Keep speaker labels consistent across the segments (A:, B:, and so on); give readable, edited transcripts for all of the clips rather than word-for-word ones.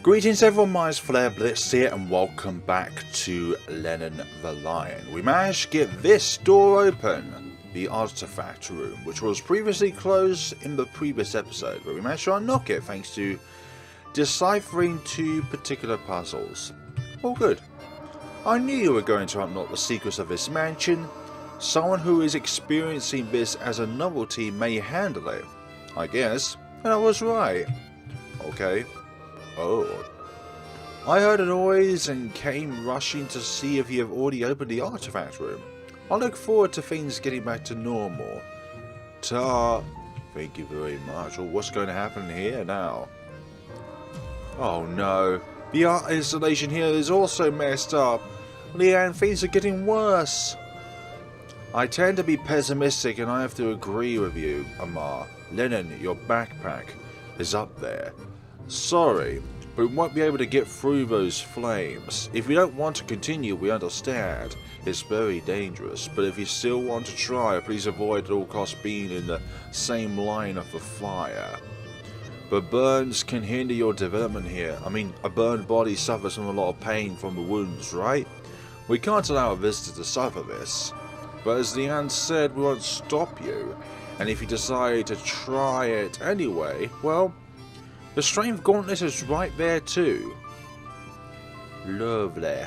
A: Greetings everyone, mine's FlareBlitzed here and welcome back to Lenin the Lion. We managed to get this door open, the artifact room, which was previously closed in the previous episode, but we managed to unlock it thanks to deciphering two particular puzzles. All good. I knew you were going to unlock the secrets of this mansion. Someone who is experiencing this as a novelty may handle it, I guess, and I was right. Okay. Oh. I heard a noise and came rushing to see if you have already opened the artifact room. I look forward to things getting back to normal. Ta. Thank you very much. Well, what's going to happen here now? Oh no. The art installation here is also messed up. Leanne, things are getting worse. I tend to be pessimistic and I have to agree with you, Amar. Lenin, your backpack is up there. Sorry, but we won't be able to get through those flames. If you don't want to continue, we understand. It's very dangerous, but if you still want to try, please avoid at all costs being in the same line of the fire. But burns can hinder your development here. I mean, a burned body suffers from a lot of pain from the wounds, right? We can't allow a visitor to suffer this. But as Leanne said, we won't stop you. And if you decide to try it anyway, well, the strength gauntlet is right there too. Lovely.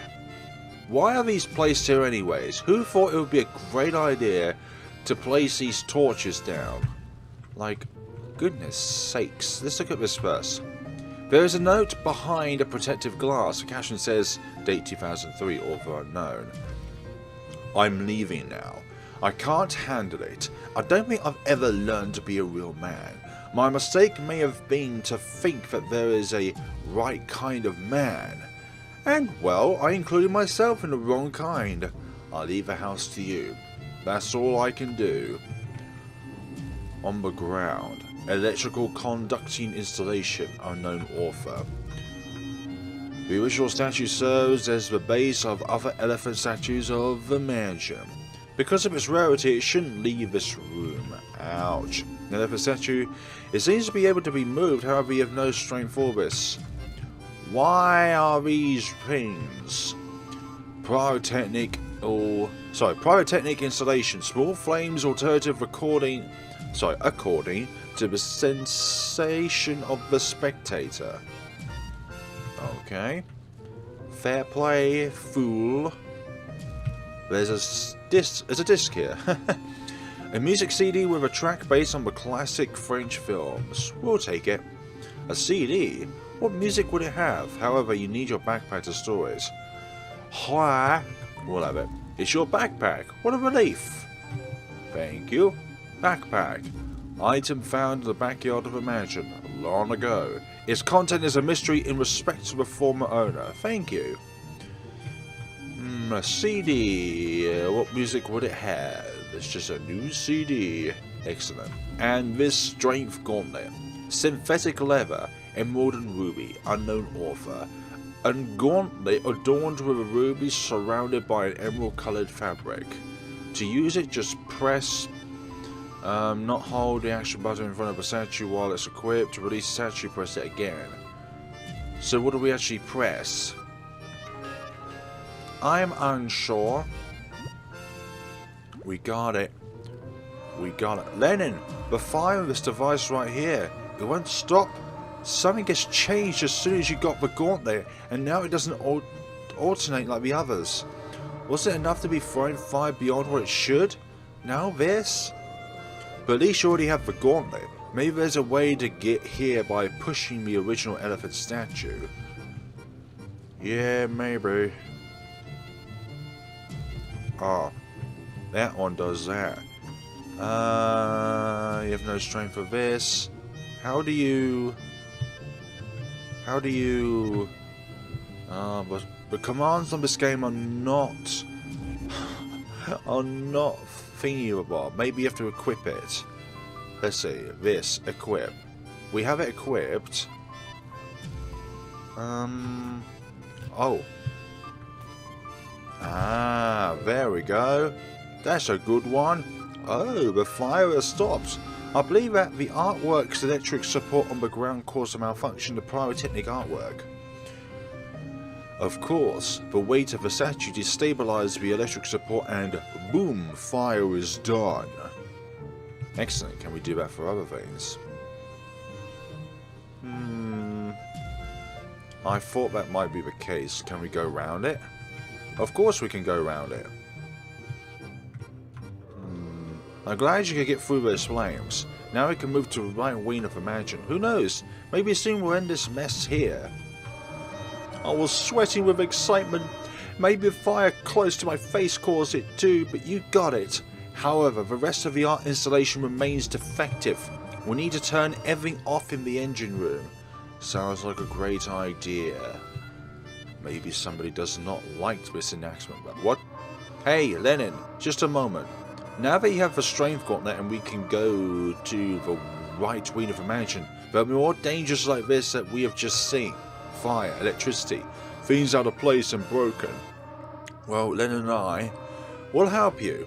A: Why are these placed here anyways? Who thought it would be a great idea to place these torches down? Like, goodness sakes. Let's look at this first. There is a note behind a protective glass. The caption says, date 2003, author unknown. I'm leaving now. I can't handle it. I don't think I've ever learned to be a real man. My mistake may have been to think that there is a right kind of man. And, well, I included myself in the wrong kind. I'll leave the house to you. That's all I can do. On the ground. Electrical conducting installation. Unknown author. The original statue serves as the base of other elephant statues of the mansion. Because of its rarity, it shouldn't leave this room. Ouch. The elephant statue, it seems to be able to be moved, however you have no strength for this. Why are these things? Pyrotechnic installation. Small flames, alternative according to the sensation of the spectator. Okay. Fair play, fool. There's a disc here. A music CD with a track based on the classic French films. We'll take it. A CD? What music would it have? However, you need your backpack to store it. Hi. We'll have it. It's your backpack. What a relief. Thank you. Backpack. Item found in the backyard of a mansion long ago. Its content is a mystery in respect to the former owner. Thank you. A CD. What music would it have? It's just a new CD. Excellent. And this strength gauntlet. Synthetic leather, emerald and ruby. Unknown author. A gauntlet adorned with a ruby surrounded by an emerald coloured fabric. To use it, just press... not hold the action button in front of a statue while it's equipped. To release the statue, press it again. So what do we actually press? I'm unsure. We got it. We got it. Lenin, the fire of this device right here. It won't stop. Something gets changed as soon as you got the gauntlet, and now it doesn't alternate like the others. Was it enough to be throwing fire beyond what it should? Now this? But at least you already have the gauntlet. Maybe there's a way to get here by pushing the original elephant statue. Yeah, maybe. Oh, that one does that. You have no strength for this. How do you... but the commands on this game are not thingy about. Maybe you have to equip it. Let's see. This equip. We have it equipped. Oh. Ah, there we go. That's a good one. Oh, the fire has stopped. I believe that the artwork's electric support on the ground caused a malfunction to pyrotechnic artwork. Of course, the weight of the statue destabilized the electric support and boom, fire is done. Excellent, can we do that for other things? I thought that might be the case. Can we go around it? Of course we can go around it. I'm glad you could get through those flames. Now we can move to the right wing of Imagine. Who knows? Maybe soon we'll end this mess here. I was sweating with excitement. Maybe the fire close to my face caused it too, but you got it. However, the rest of the art installation remains defective. We need to turn everything off in the engine room. Sounds like a great idea. Maybe somebody does not like this enactment, but what? Hey, Lenin, just a moment. Now that you have the strength gauntlet and we can go to the right wing of Imagine, there are more dangers like this that we have just seen. Fire, electricity, things out of place and broken. Well, Lenin and I will help you.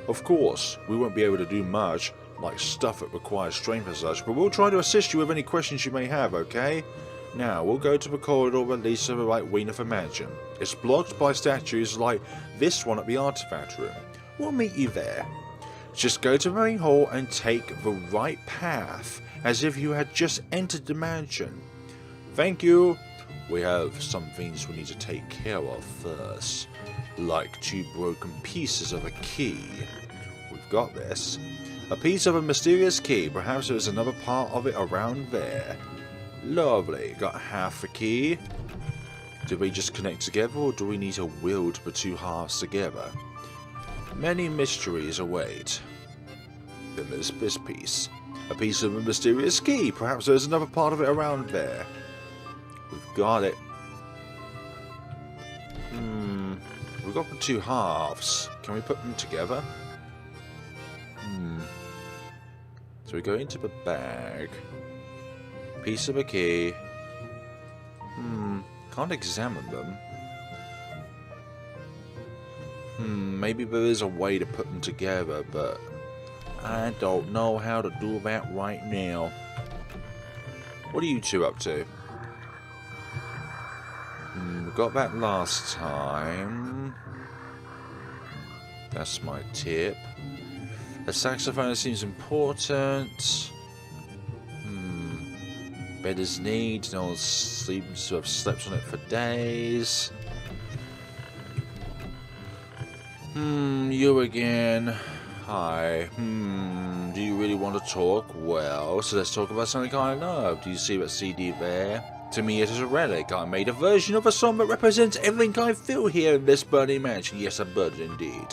A: Of course, we won't be able to do much, like stuff that requires strength and such, but we'll try to assist you with any questions you may have, okay? Now, we'll go to the corridor that leads to the right wing of Imagine. It's blocked by statues like this one at the artifact room. We'll meet you there. Just go to the main hall and take the right path, as if you had just entered the mansion. Thank you. We have some things we need to take care of first, like 2 broken pieces of a key. We've got this. A piece of a mysterious key. Perhaps there's another part of it around there. Lovely. Got half a key. Do we just connect together, or do we need to wield the 2 halves together? Many mysteries await. Then there's this piece. A piece of a mysterious key. Perhaps there's another part of it around there. We've got it. We've got the 2 halves. Can we put them together? So we go into the bag. Piece of a key. Can't examine them. Maybe there is a way to put them together, but I don't know how to do that right now. What are you 2 up to? We got that last time. That's my tip. A saxophone seems important. Bed is neat. No one seems to have slept on it for days. You again. Hi. Do you really want to talk? Well, so let's talk about something I love. Do you see that CD there? To me it is a relic. I made a version of a song that represents everything I feel here in this burning mansion. Yes, a burden indeed.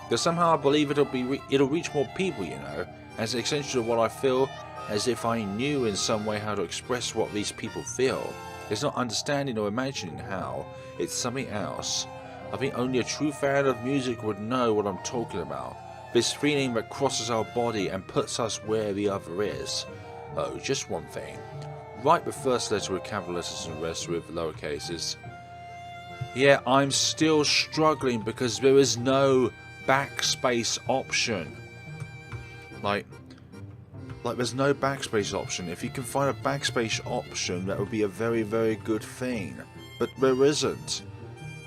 A: Because somehow I believe it'll reach more people, you know, as an extension of what I feel, as if I knew in some way how to express what these people feel. It's not understanding or imagining how, it's something else. I think only a true fan of music would know what I'm talking about. This feeling that crosses our body and puts us where the other is. Oh, just one thing. Write the first letter with capital letters and the rest with lower cases. Yeah, I'm still struggling because there is no backspace option. Like there's no backspace option. If you can find a backspace option, that would be a very, very good thing. But there isn't.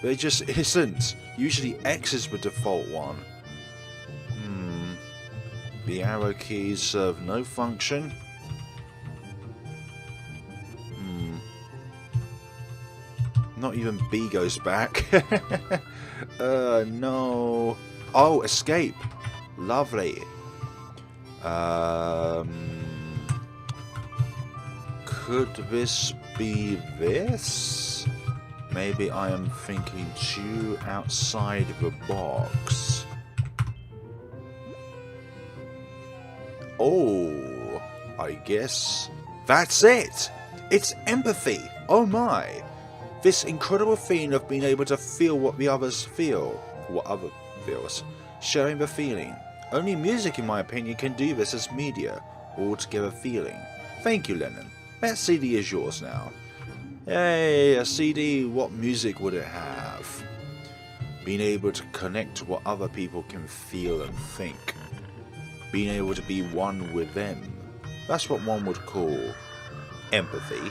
A: There just isn't. Usually X is the default one. The arrow keys serve no function. Not even B goes back. No. Oh, escape. Lovely. Could this be this? Maybe I am thinking too outside the box. Oh, I guess that's it. It's empathy. Oh my. This incredible feeling of being able to feel what the others feel. What other feels. Sharing the feeling. Only music, in my opinion, can do this as media. Altogether feeling. Thank you, Lenin. That CD is yours now. Hey, a CD, what music would it have? Being able to connect to what other people can feel and think. Being able to be one with them. That's what one would call empathy.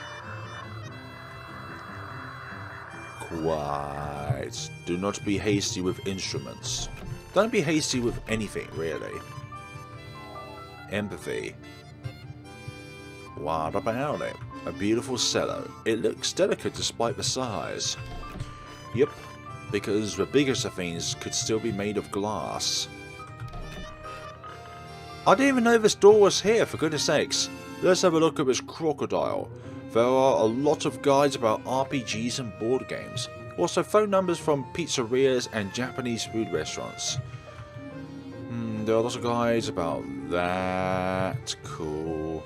A: Quiet. Do not be hasty with instruments. Don't be hasty with anything, really. Empathy. What about it? A beautiful cello. It looks delicate despite the size. Yep, because the biggest of things could still be made of glass. I didn't even know this door was here, for goodness sakes. Let's have a look at this crocodile. There are a lot of guides about RPGs and board games. Also phone numbers from pizzerias and Japanese food restaurants. There are lots of guides about that. Cool.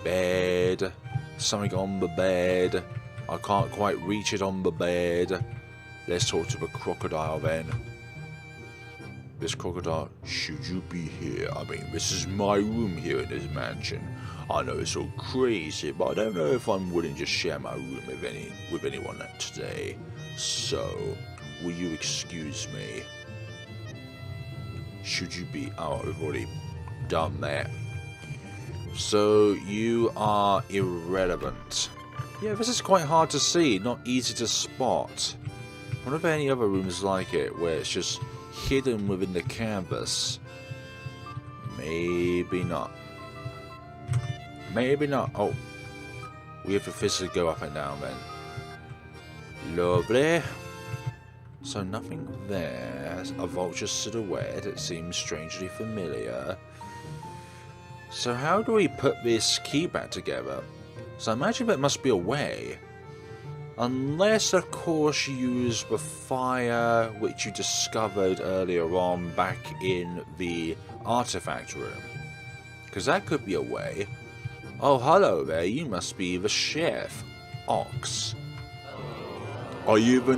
A: Bed. Something on the bed. I can't quite reach it on the bed. Let's talk to the crocodile then. This crocodile, should you be here? I mean, this is my room here in this mansion. I know it's all crazy, but I don't know if I'm willing to share my room with anyone today. So, will you excuse me? Should you be... Oh, we've already done that. So, you are irrelevant. Yeah, this is quite hard to see, not easy to spot. I wonder if there are any other rooms like it, where it's just hidden within the canvas. Maybe not. Maybe not. Oh, we have to physically go up and down then. Lovely. So nothing there. A vulture silhouette that seems strangely familiar. So how do we put this key back together? So I imagine there must be a way. Unless, of course, you use the fire which you discovered earlier on back in the artifact room. Because that could be a way. Oh, hello there. You must be the chef, Ox. Are you the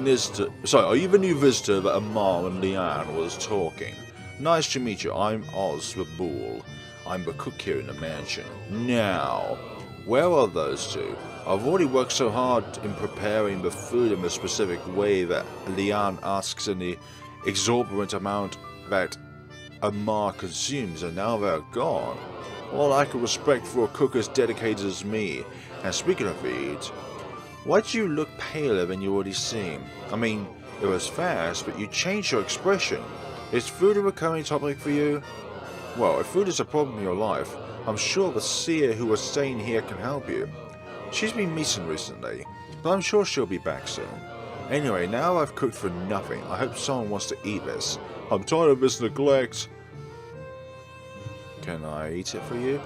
A: new visitor that Amar and Leanne was talking? Nice to meet you. I'm Oz the Bull. I'm the cook here in the mansion. Now, where are those two? I've already worked so hard in preparing the food in the specific way that Leanne asks in the exorbitant amount that Amar consumes, and now they're gone. All I can respect for a cook as dedicated as me. And speaking of food, why do you look paler than you already seem? I mean, it was fast, but you changed your expression. Is food a recurring topic for you? Well, if food is a problem in your life, I'm sure the seer who was staying here can help you. She's been missing recently, but I'm sure she'll be back soon. Anyway, now I've cooked for nothing. I hope someone wants to eat this. I'm tired of this neglect. Can I eat it for you?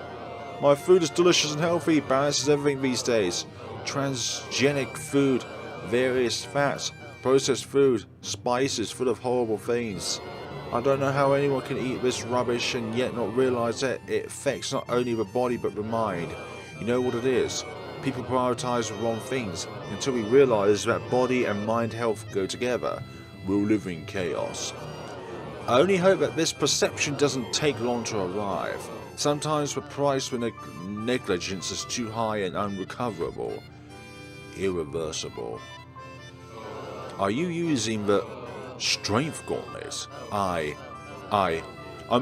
A: My food is delicious and healthy, balances everything these days. Transgenic food, various fats, processed food, spices full of horrible things. I don't know how anyone can eat this rubbish and yet not realise that it affects not only the body but the mind. You know what it is? People prioritise the wrong things until we realise that body and mind health go together. We'll live in chaos. I only hope that this perception doesn't take long to arrive. Sometimes the price for negligence is too high and unrecoverable. Irreversible. Are you using the strength gauntlet? I'm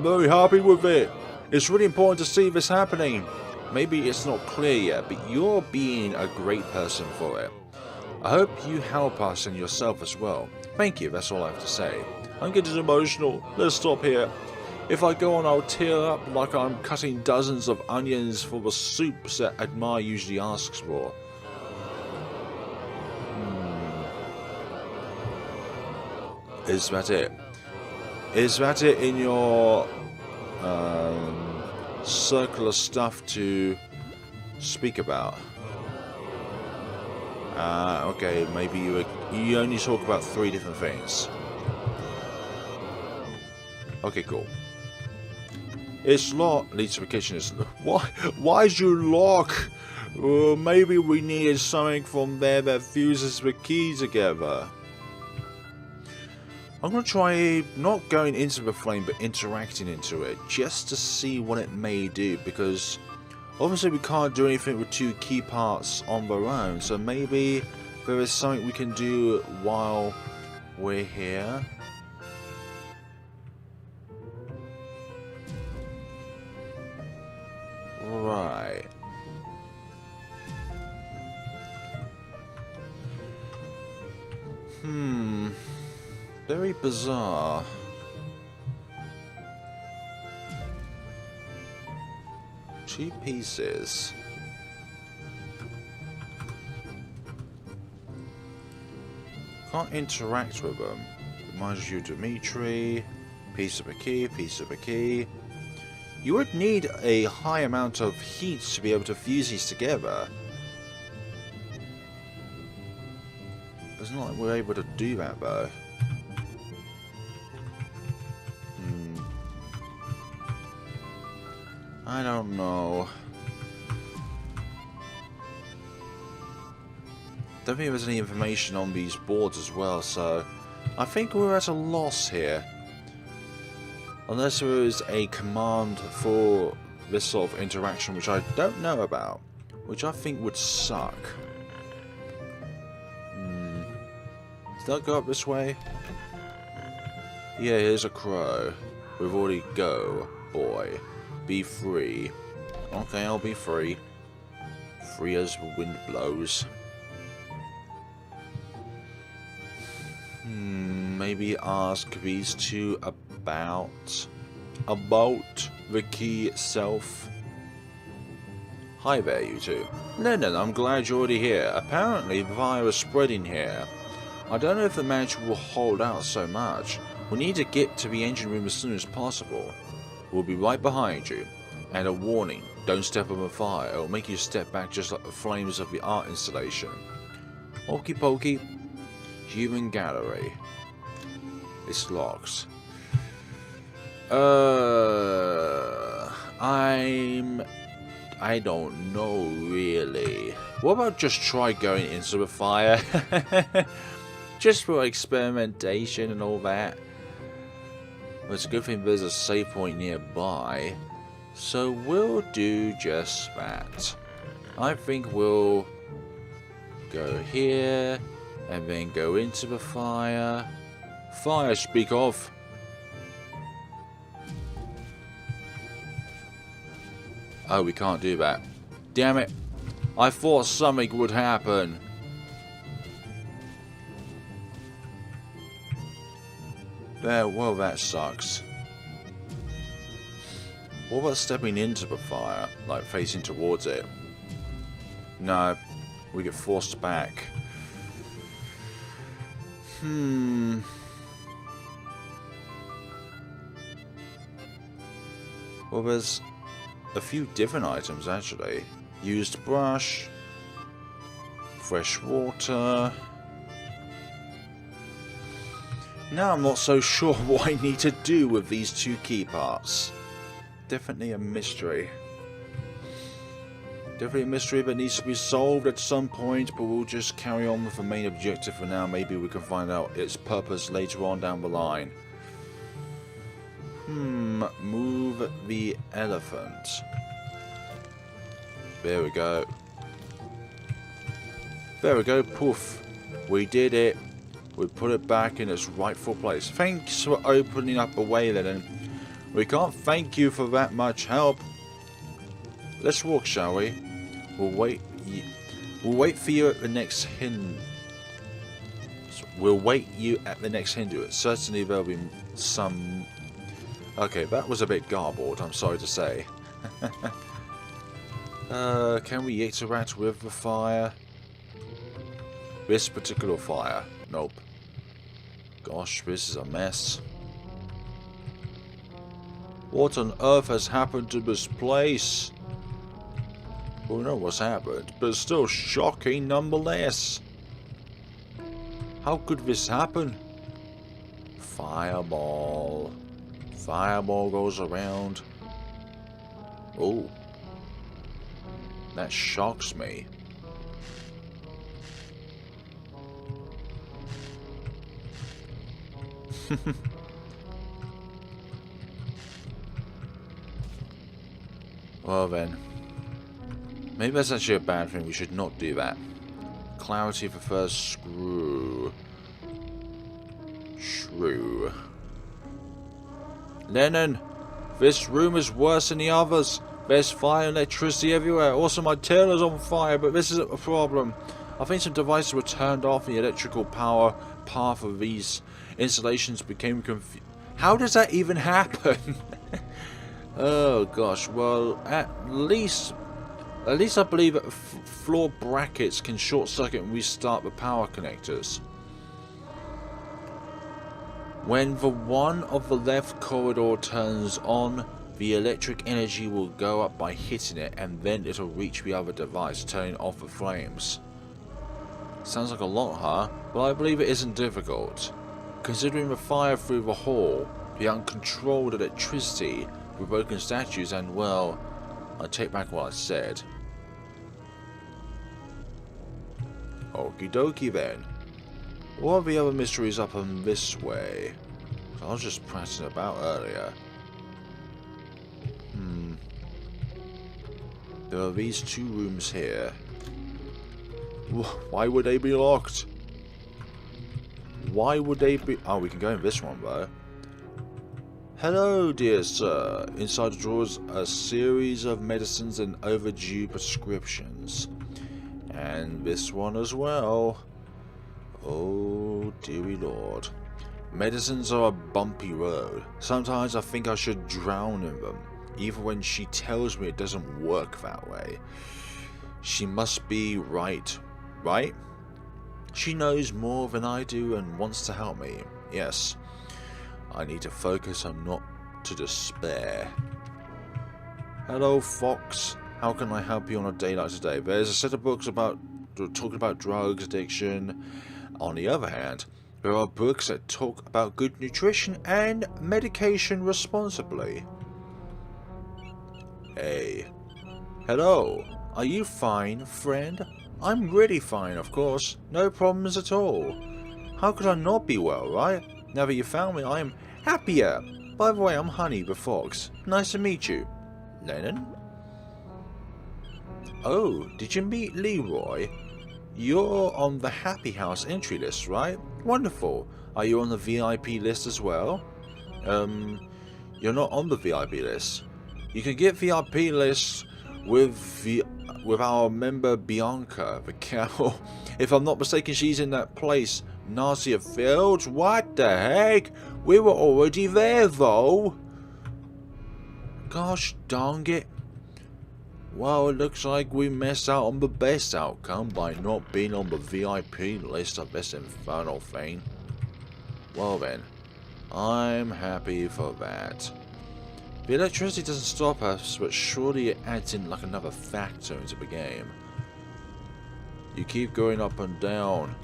A: very happy with it. It's really important to see this happening. Maybe it's not clear yet, but you're being a great person for it. I hope you help us and yourself as well. Thank you, that's all I have to say. I'm getting emotional. Let's stop here. If I go on, I'll tear up like I'm cutting dozens of onions for the soups that Admar usually asks for. Is that it? Is that it in your circular stuff to speak about? Okay, maybe you only talk about 3 different things. Okay, cool. It's locked. Leads to the kitchen. Why'd you lock? Maybe we needed something from there that fuses the key together. I'm going to try not going into the flame but interacting into it just to see what it may do, because obviously we can't do anything with 2 key parts on their own, so maybe there is something we can do while we're here. Right. Very bizarre. Two pieces. Can't interact with them. Reminds you, Dimitri. Piece of a key, piece of a key. You would need a high amount of heat to be able to fuse these together. It's not like we're able to do that though. I don't know. Don't think there's any information on these boards as well, so I think we're at a loss here. Unless there is a command for this sort of interaction which I don't know about, which I think would suck. Does that go up this way? Yeah, here's a crow. We've already go, boy. Be free. Okay, I'll be free. Free as the wind blows. Maybe ask these two about the key itself. Hi there, you two. Lenin, I'm glad you're already here. Apparently the virus is spreading here. I don't know if the match will hold out so much. We need to get to the engine room as soon as possible. We'll be right behind you. And a warning, don't step on the fire. It'll make you step back just like the flames of the art installation. Okie pokey. Human gallery. It's locked. I don't know really. What about just try going into the fire? Just for experimentation and all that. Well, it's a good thing there's a save point nearby. So we'll do just that. I think we'll go here and then go into the fire. Fire, speak of. Oh, we can't do that. Damn it. I thought something would happen. Well, that sucks. What about stepping into the fire? Like facing towards it? No. We get forced back. Well, there's a few different items actually. Used brush, fresh water. Now I'm not so sure what I need to do with these two key parts. Definitely a mystery. Definitely a mystery that needs to be solved at some point, but we'll just carry on with the main objective for now. Maybe we can find out its purpose later on down the line. Move the elephant. There we go. There we go, poof. We did it. We put it back in its rightful place. Thanks for opening up a way, Lenin. We can't thank you for that much help. Let's walk, shall we? We'll wait for you at the next We'll wait you at the next Hindu. Certainly there'll be some... Okay, that was a bit garbled, I'm sorry to say. Can we interact with the fire? This particular fire? Nope. Gosh, this is a mess. What on earth has happened to this place? Who knows what's happened, but it's still shocking nonetheless. How could this happen? Fireball. Fireball goes around. Oh. That shocks me. Well then. Maybe that's actually a bad thing. We should not do that. Clarity for first screw. Shrew. Lenin, this room is worse than the others. There's fire and electricity everywhere. Also, my tail is on fire, but this isn't a problem. I think some devices were turned off and the electrical power path of these installations became confused. How does that even happen? Oh gosh, well at least I believe that floor brackets can short circuit and restart the power connectors. When the one of the left corridor turns on, the electric energy will go up by hitting it and then it'll reach the other device, turning off the flames. Sounds like a lot, huh? But I believe it isn't difficult. Considering the fire through the hall, the uncontrolled electricity, the broken statues, and well, I take back what I said. Okie dokie then. What are the other mysteries up on this way? I was just prattling about earlier. There are these two rooms here. Why would they be locked? Why would they be... Oh, we can go in this one though. Hello, dear sir. Inside the drawers a series of medicines and overdue prescriptions. And this one as well. Oh, dearie lord. Medicines are a bumpy road. Sometimes I think I should drown in them, even when she tells me it doesn't work that way. She must be right? She knows more than I do and wants to help me. Yes, I need to focus and not to despair. Hello, Fox. How can I help you on a day like today? There's a set of books about talking about drugs, addiction. On the other hand, there are books that talk about good nutrition and medication responsibly. Hey. Hello. Are you fine, friend? I'm really fine, of course. No problems at all. How could I not be well, right? Now that you found me, I am happier. By the way, I'm Honey the Fox. Nice to meet you. Lenin? Oh, did you meet Leroy? You're on the Happy House entry list, right? Wonderful. Are you on the VIP list as well? You're not on the VIP list. You can get VIP lists with our member Bianca, the cow. If I'm not mistaken, she's in that place, Nausea Fields. What the heck? We were already there, though. Gosh dang it. Well, it looks like we missed out on the best outcome by not being on the VIP list of this infernal thing. Well then, I'm happy for that. The electricity doesn't stop us, but surely it adds in like another factor into the game. You keep going up and down.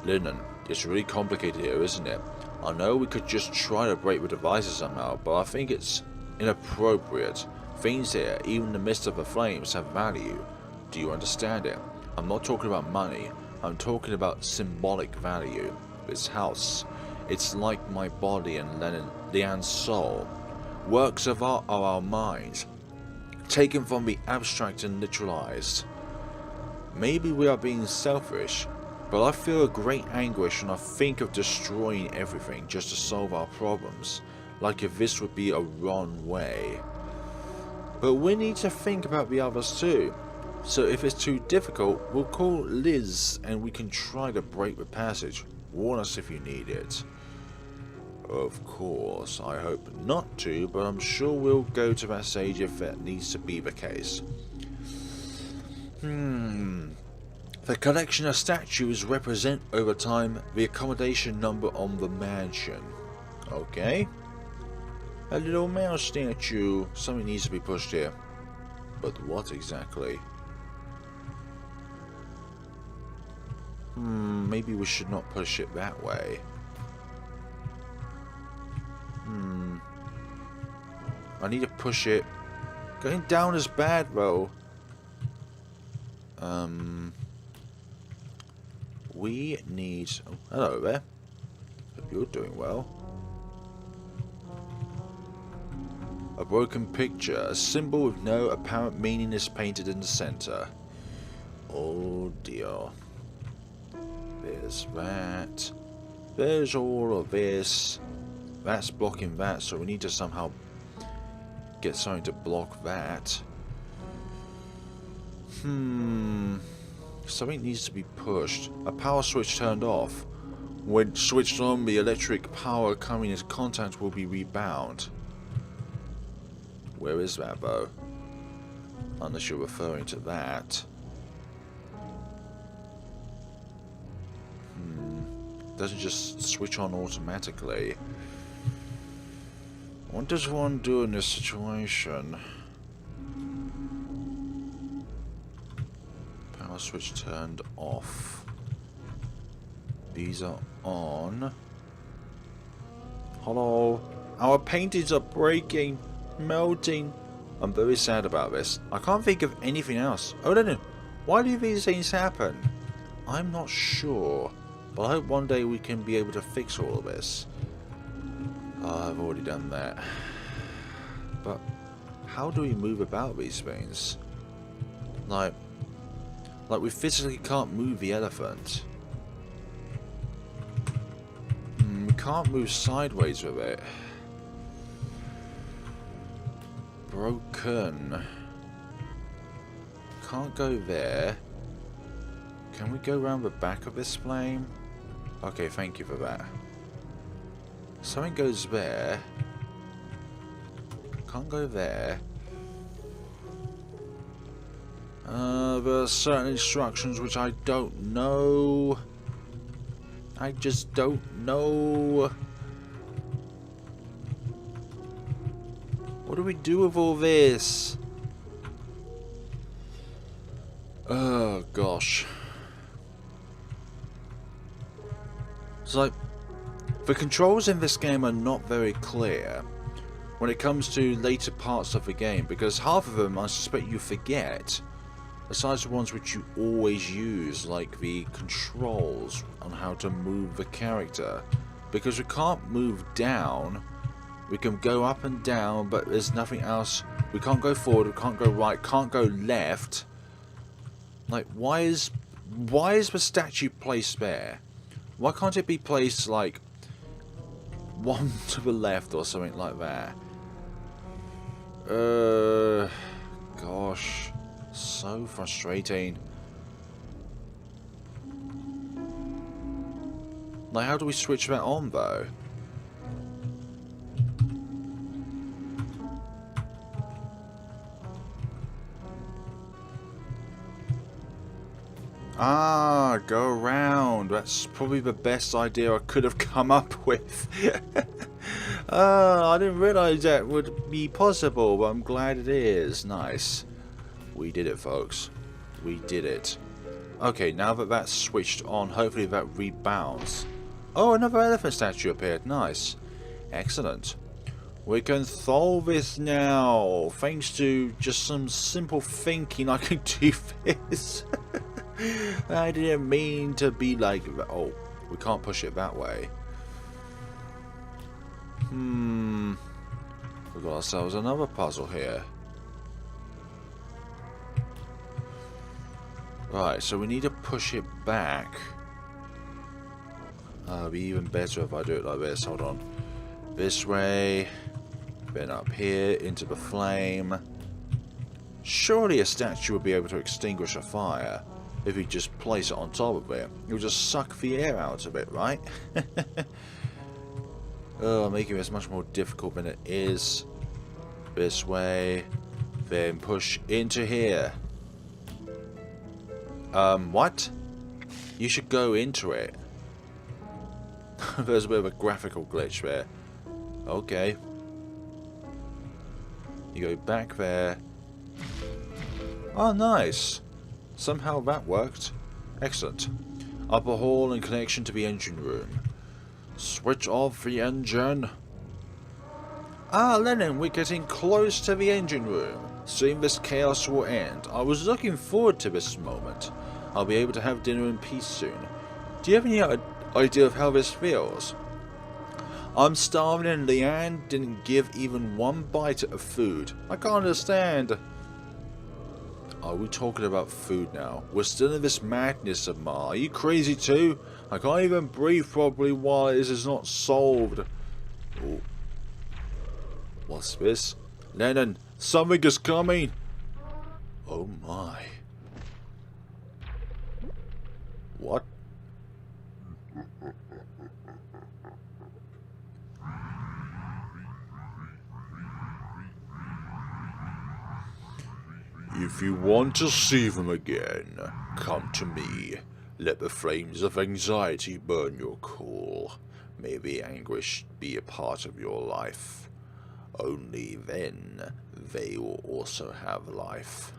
A: Lenin, it's really complicated here, isn't it? I know we could just try to break the devices somehow, but I think it's inappropriate. Things here, even in the midst of the flames, have value. Do you understand it? I'm not talking about money. I'm talking about symbolic value. This house, it's like my body and Leanne's soul. Works of art are our minds, taken from the abstract and literalized. Maybe we are being selfish, but I feel a great anguish when I think of destroying everything just to solve our problems, like if this would be a wrong way. But we need to think about the others too. So if it's too difficult, we'll call Liz and we can try to break the passage. Warn us if you need it. Of course, I hope not to, but I'm sure we'll go to that stage if that needs to be the case. The collection of statues represent over time the accommodation number on the mansion. Okay. A little mouse statue. Something needs to be pushed here. But what exactly? Maybe we should not push it that way. I need to push it. Going down is bad though. We need... Oh, hello there. Hope you're doing well. A broken picture. A symbol with no apparent meaning is painted in the center. Oh dear. There's that. There's all of this. That's blocking that, so we need to somehow get something to block that. Something needs to be pushed. A power switch turned off. When switched on, the electric power coming into contact will be rebound. Where is that though? Unless you're referring to that. Doesn't just switch on automatically. What does one do in this situation? Power switch turned off. These are on. Hello. Our paintings are breaking, melting. I'm very sad about this. I can't think of anything else. Oh no, why do these things happen? I'm not sure. But I hope one day we can be able to fix all of this. Oh, I've already done that. But how do we move about these things? Like we physically can't move the elephant. We can't move sideways with it. Broken. Can't go there. Can we go around the back of this flame? Okay, thank you for that. Something goes there. Can't go there. There are certain instructions which I don't know. I just don't know. What do we do with all this? Oh gosh. It's like, the controls in this game are not very clear when it comes to later parts of the game, because half of them I suspect you forget, aside from ones which you always use, like the controls on how to move the character, because we can't move down. We can go up and down, but there's nothing else. We can't go forward, we can't go right, can't go left. Like, why is the statue placed there? Why can't it be placed, like, one to the left or something like that? Gosh. So frustrating. Like, how do we switch that on, though? Ah, go around. That's probably the best idea I could have come up with. I didn't realise that would be possible, but I'm glad it is. Nice. We did it, folks. We did it. Okay, now that that's switched on, hopefully that rebounds. Oh, another elephant statue appeared. Nice. Excellent. We can solve this now. Thanks to just some simple thinking, I can do this. I didn't mean to be like... Oh, we can't push it that way. We've got ourselves another puzzle here. Right, so we need to push it back. It'll be even better if I do it like this. Hold on. This way. Then up here into the flame. Surely a statue would be able to extinguish a fire if you just place it on top of it. It would just suck the air out of it, right? Oh, making this much more difficult than it is. This way. Then push into here. What? You should go into it. There's a bit of a graphical glitch there. Okay. You go back there. Oh, nice. Somehow that worked. Excellent. Upper hall and connection to the engine room. Switch off the engine. Ah, Lenin, we're getting close to the engine room. Soon this chaos will end. I was looking forward to this moment. I'll be able to have dinner in peace soon. Do you have any idea of how this feels? I'm starving and Leanne didn't give even one bite of food. I can't understand. Are we talking about food now? We're still in this madness of Ma. Are you crazy too? I can't even breathe properly while this is not solved. Oh. What's this? Lenin, something is coming. Oh my. What? If you want to see them again, come to me. Let the flames of anxiety burn your cool. May the anguish be a part of your life. Only then they will also have life.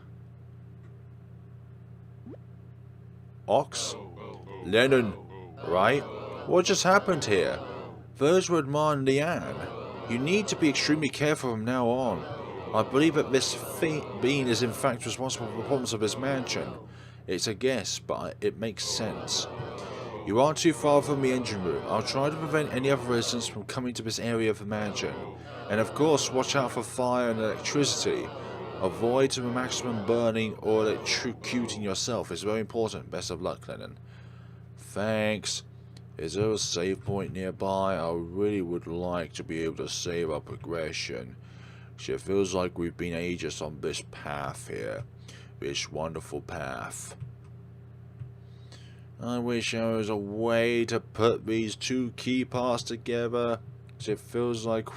A: Ox? Lenin, right? What just happened here? Those were Lornyon. You need to be extremely careful from now on. I believe that this being is in fact responsible for the problems of this mansion. It's a guess, but it makes sense. You aren't too far from the engine room. I'll try to prevent any other residents from coming to this area of the mansion. And of course, watch out for fire and electricity. Avoid the maximum burning or electrocuting yourself. It's very important. Best of luck, Lenin. Thanks. Is there a save point nearby? I really would like to be able to save our progression. It feels like we've been ages on this path here. This wonderful path. I wish there was a way to put these two key parts together. It feels like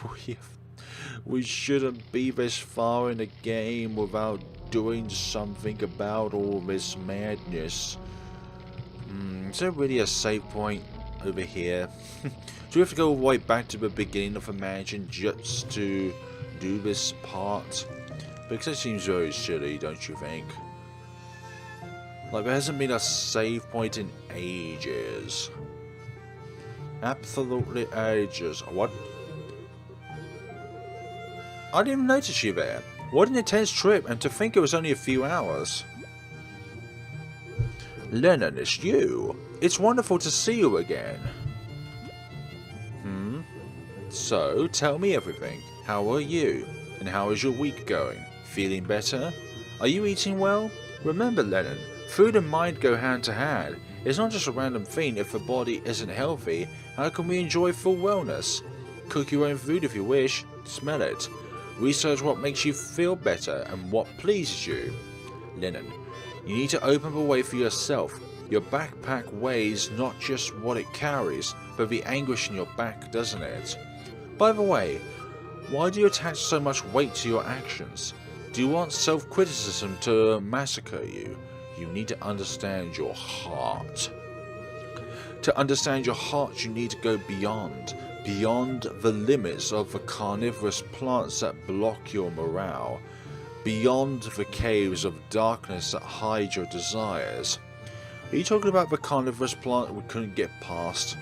A: we shouldn't be this far in the game without doing something about all this madness. Is there really a save point over here? Do we have to go all the way back to the beginning of the mansion just to do this part? Because it seems very silly, don't you think? Like, there hasn't been a save point in ages. Absolutely ages. What? I didn't even notice you there. What an intense trip, and to think it was only a few hours. Lenin, it's you. It's wonderful to see you again. So, tell me everything. How are you? And how is your week going? Feeling better? Are you eating well? Remember, Lenin, food and mind go hand to hand. It's not just a random thing. If the body isn't healthy, how can we enjoy full wellness? Cook your own food if you wish. Smell it. Research what makes you feel better and what pleases you. Lenin, you need to open the way for yourself. Your backpack weighs not just what it carries, but the anguish in your back, doesn't it? By the way, why do you attach so much weight to your actions? Do you want self-criticism to massacre you? You need to understand your heart. To understand your heart, you need to go beyond the limits of the carnivorous plants that block your morale, beyond the caves of darkness that hide your desires. Are you talking about the carnivorous plant we couldn't get past?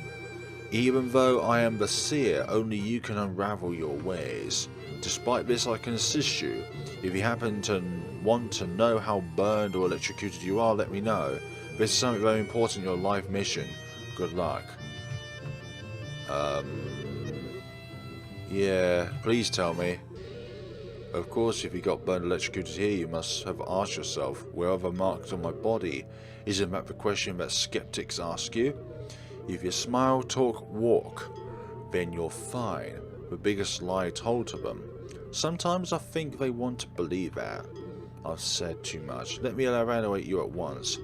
A: Even though I am the seer, only you can unravel your ways. Despite this, I can assist you. If you happen to want to know how burned or electrocuted you are, let me know. This is something very important in your life mission. Good luck. Yeah, please tell me. Of course, if you got burned electrocuted here, you must have asked yourself, where are the marks on my body? Isn't that the question that skeptics ask you? If you smile, talk, walk, then you're fine. The biggest lie told to them. Sometimes I think they want to believe that. I've said too much. Let me evaluate you at once.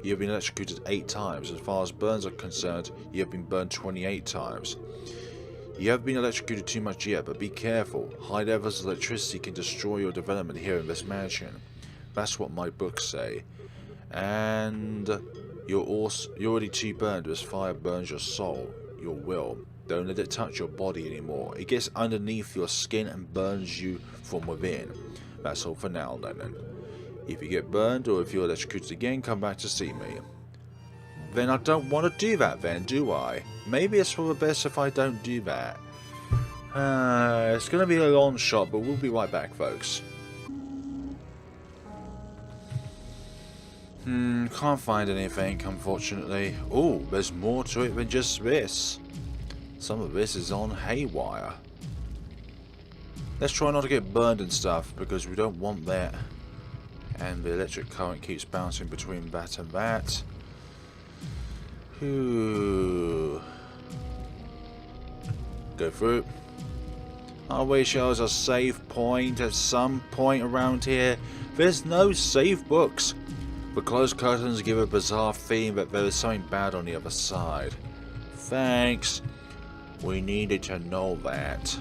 A: You have been electrocuted 8 times. As far as burns are concerned, you have been burned 28 times. You have been electrocuted too much yet, but be careful. High levels of electricity can destroy your development here in this mansion. That's what my books say. And you're already too burned as fire burns your soul, your will. Don't let it touch your body anymore. It gets underneath your skin and burns you from within. That's all for now, Lenin. If you get burned or if you're electrocuted again, come back to see me. Then I don't want to do that then, do I? Maybe it's for the best if I don't do that. It's going to be a long shot, but we'll be right back, folks. Can't find anything, unfortunately. Oh, there's more to it than just this. Some of this is on haywire. Let's try not to get burned and stuff, because we don't want that. And the electric current keeps bouncing between that and that. Ooh. Go through. I wish there was a save point at some point around here. There's no save books. The closed curtains give a bizarre theme that there is something bad on the other side. Thanks. We needed to know that.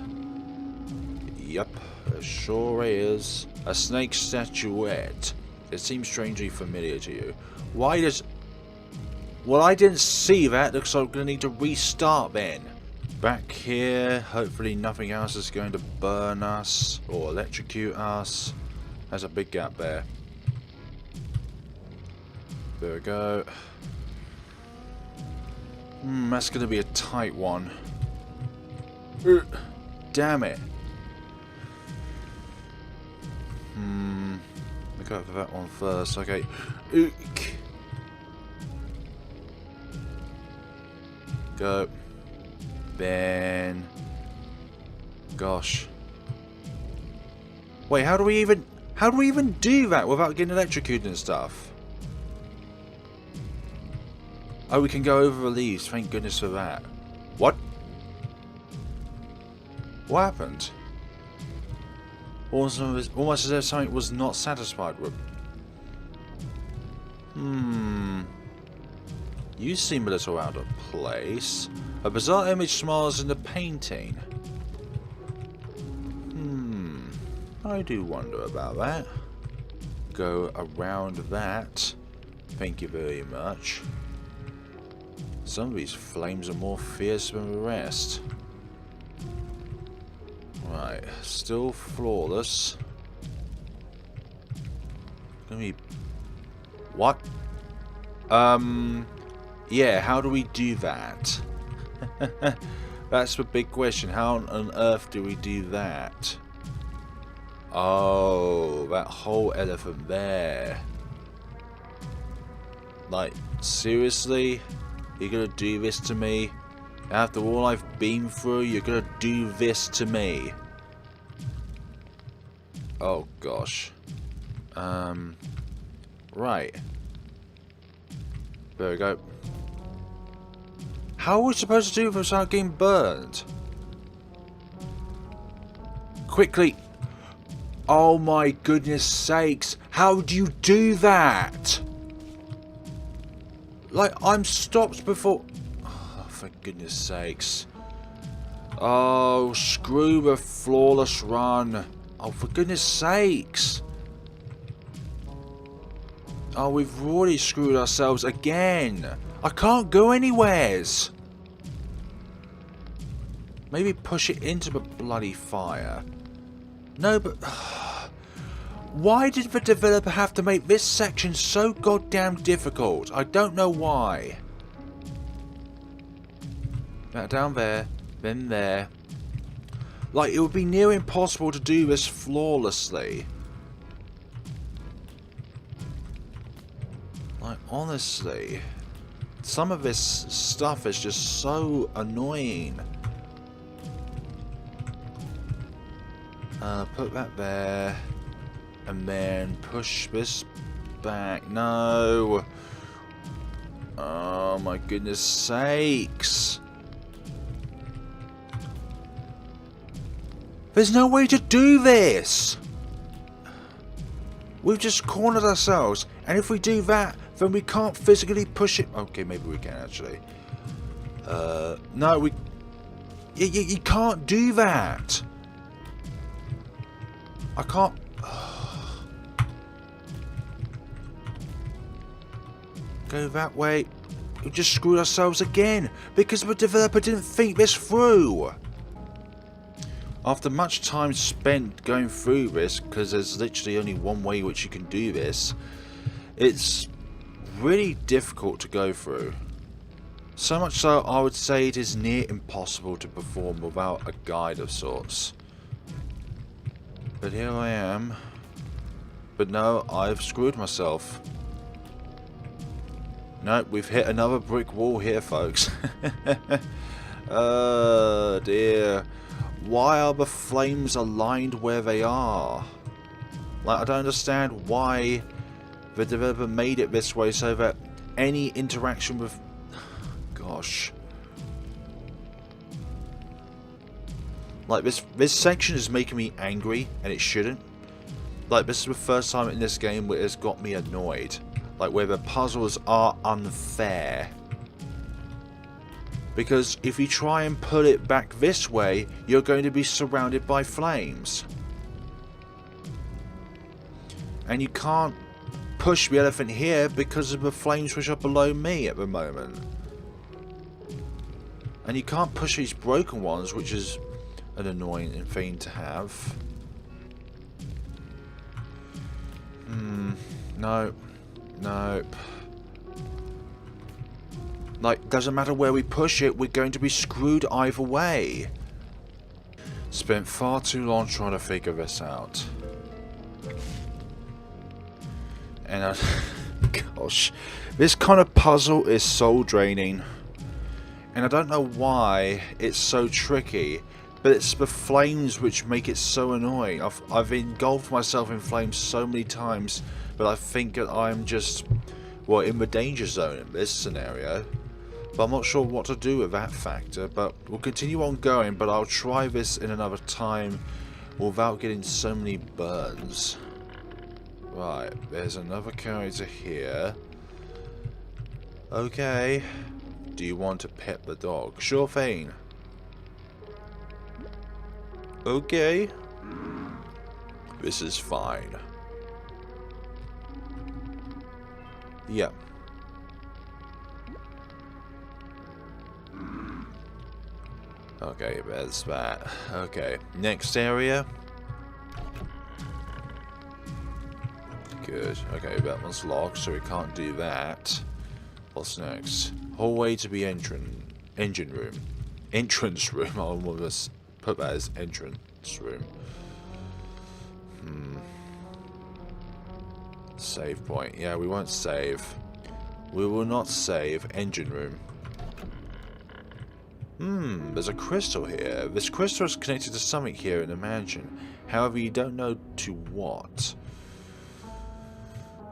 A: Yep, it sure is. A snake statuette. It seems strangely familiar to you. Why does... Well, I didn't see that. Looks like I'm going to need to restart then. Back here, hopefully nothing else is going to burn us or electrocute us. There's a big gap there. There we go. That's going to be a tight one. Damn it. Look out for that one first. Okay. Go. Then. Gosh. Wait, how do we even do that without getting electrocuted and stuff? Oh, we can go over the leaves. Thank goodness for that. What? What happened? Almost as if something was not satisfied with. You seem a little out of place. A bizarre image smiles in the painting. I do wonder about that. Go around that. Thank you very much. Some of these flames are more fierce than the rest. Right, still flawless. Gonna be... What? Yeah, how do we do that? That's the big question. How on earth do we do that? Oh, that whole elephant there. Like, seriously? You're gonna do this to me? After all I've been through, you're gonna do this to me? Oh gosh. Right. There we go. How are we supposed to do this without getting burned? Quickly! Oh my goodness sakes! How do you do that? Like, I'm stopped before... Oh, for goodness sakes. Oh, screw the flawless run. Oh, for goodness sakes. Oh, we've already screwed ourselves again. I can't go anywheres. Maybe push it into the bloody fire. No, but... Why did the developer have to make this section so goddamn difficult? I don't know why. Now down there, then there. Like, it would be near impossible to do this flawlessly. Like, honestly. Some of this stuff is just so annoying. Put that there. And then push this back. No. Oh my goodness sakes. There's no way to do this. We've just cornered ourselves. And if we do that, then we can't physically push it. Okay, maybe we can actually. No, we... You can't do that. I can't... Go that way. We just screwed ourselves again because the developer didn't think this through. After much time spent going through this, because there's literally only one way which you can do this, it's really difficult to go through. So much so I would say it is near impossible to perform without a guide of sorts. But here I am. But no, I've screwed myself. No, we've hit another brick wall here, folks. Oh dear. Why are the flames aligned where they are? Like, I don't understand why the developer made it this way so that any interaction with... Gosh. Like, this section is making me angry, and it shouldn't. Like, this is the first time in this game where it's got me annoyed. like where the puzzles are unfair. Because if you try and pull it back this way, you're going to be surrounded by flames. And you can't push the elephant here because of the flames which are below me at the moment. And you can't push these broken ones, which is an annoying thing to have. No. Nope. Like, doesn't matter where we push it, we're going to be screwed either way. Spent far too long trying to figure this out. And gosh, this kind of puzzle is soul draining. And I don't know why it's so tricky, but it's the flames which make it so annoying. I've engulfed myself in flames so many times, but I think that I'm just, well, in the danger zone in this scenario. But I'm not sure what to do with that factor, but we'll continue on going, but I'll try this in another time without getting so many burns. Right, there's another character here. Okay. Do you want to pet the dog? Sure thing. Okay. This is fine. Yeah. Okay, there's that. Okay, next area. Good. Okay, that one's locked, so we can't do that. What's next? Hallway to the engine room. Entrance room. I almost put that as entrance room. Save point. Yeah, we won't save. We will not save. Engine room. There's a crystal here. This crystal is connected to something here in the mansion. However, you don't know to what.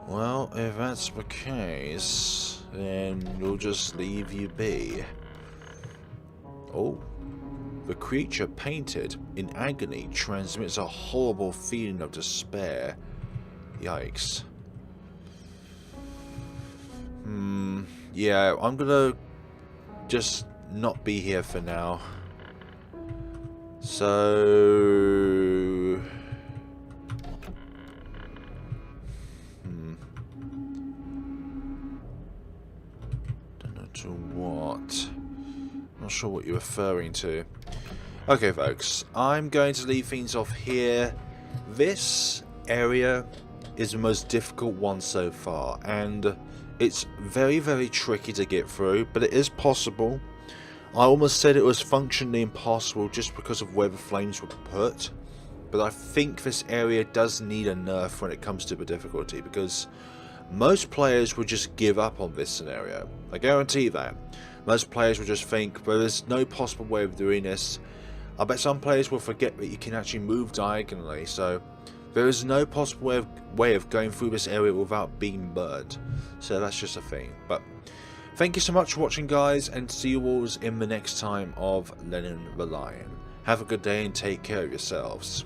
A: Well, if that's the case, then we'll just leave you be. Oh. The creature painted in agony transmits a horrible feeling of despair. Yikes. Yeah, I'm gonna just not be here for now. So... Don't know to what. Not sure what you're referring to. Okay, folks, I'm going to leave things off here. This area is the most difficult one so far, and it's very, very tricky to get through, but it is possible. I almost said it was functionally impossible just because of where the flames were put, but I think this area does need a nerf when it comes to the difficulty, because most players would just give up on this scenario. I guarantee that. Most players would just think, well, there's no possible way of doing this. I bet some players will forget that you can actually move diagonally, so there is no possible way of going through this area without being burned. So that's just a thing. But thank you so much for watching, guys, and see you all in the next time of Lenin the Lion. Have a good day and take care of yourselves.